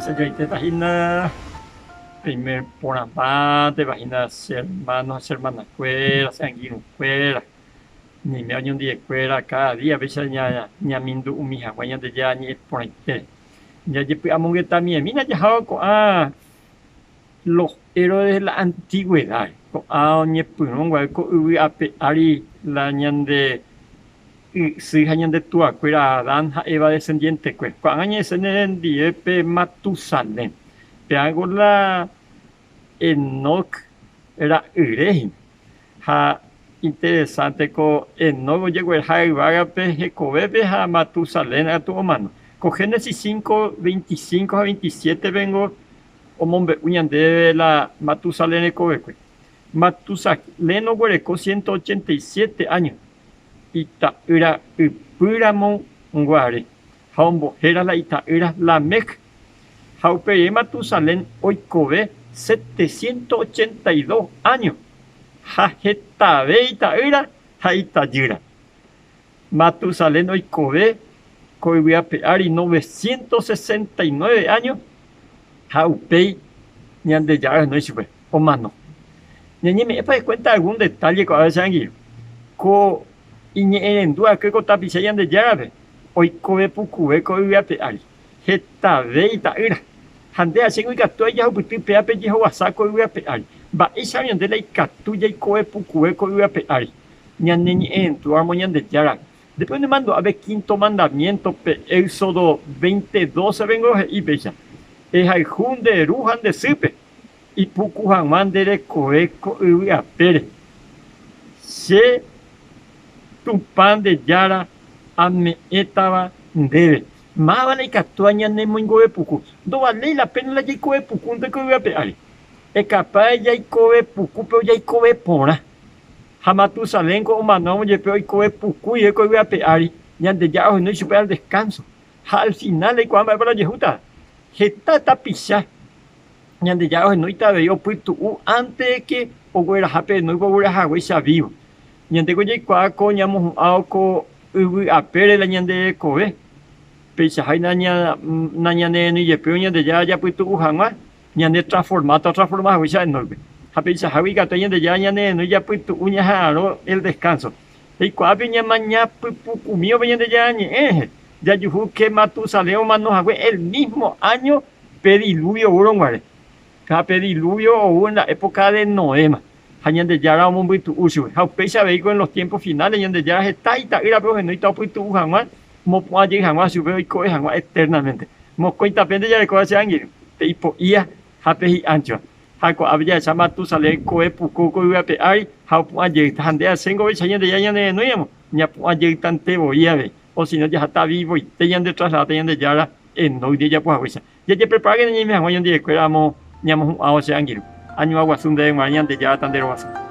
Yo te imagina primer por amante, imaginas hermanos, hermanas fuera, sanguíneos fuera, ni me oye un día fuera cada día, a veces ya mindu umija, guayan de ya ni por ahí. Ya yo amo que también, mira ya los héroes de la antigüedad, ni purón, guay, ape ari la ñande si hayan de tu acuera Adán Eva descendiente, pues cuando años en el diepe Matusalén, te hago la Enoch era Urehin, ha interesante co Enoch llegó el Jaibaga Pejecobebe a Matusalén a tu mano. Con Génesis 5, 25 a 27 vengo o mombe uñan de la Matusalén Ecobeque. Matusalén huereco 187 años. Itaura Ipuramo Nguare. Haumbo era la Itaura la Mec. Haupere Matusalén Oikove 782 años. Hajetabe Itaura Haitayura. Matusalén Oikove Koiviapeari 969 años. Haupei Ñandeyaga no es o mano. Ñañime, para cuenta algún detalle con a veces co y en duda que cotapizayan de llave hoy cobe pucube cobe ari heta veita ira hande hacen y catu ya puti pea pe je wasako y ari ba isa bien de la catu ya cobe pucube cobe ari ñan en tu armonía de llave después me mando a ver quinto mandamiento pe Éxodo 20:12 vengo y bella es al junde rujan de sipe y pucujan mandere cobe cobe apere se tu pan de yara ame etaba debe más vale que actuaña nemo en gobe puku no vale la pena la yico de puku de que voy a pegar es capaz ya yico de puku pero ya yico de pora jamás tu salen como mano ya pero yico de puku y de que voy a pegar ya de ya hoy no hay super al descanso al final de cuando va para yehuta jeta tapisa ya de ya hoy no está veo pues tú antes que o voy a hacer no voy a hacer vivo ñande goye kwa ko ñamos auko ubu apere la ñande kobe pesa hay naña ne ye pe ñande ya puesto ujama ñande transformado wicha enorme ha pesa hawi ga to ñande ya ñane no ya puesto uña haro el descanso y kwa piña maña pupu mío ñande ya ni ya yuhu que Matusalén mano hawe el mismo año pediluvio urongare ka pediluvio o en la época de Noé de Yara un muy uso. Haupeisa vehículo en los tiempos finales, donde ya está y ira pero no está pues tu jamás, mo puede jamás sube y coge jamás eternamente. Mo cuenta pende ya de cosas angin, tipo ia, hape y ancho. Haco había llama tu sale coe puco coe ape ai, hau puede handea sengo y sayen de ya no yamo, ya puede tante voy a ver, o si no ya está vivo y te yan detrás la te yan de Yara en no de ya pues ya te preparen ni me hago de escuela mo ñamos a oceangiro. Año agua sunde mañana de ya tan de rosa.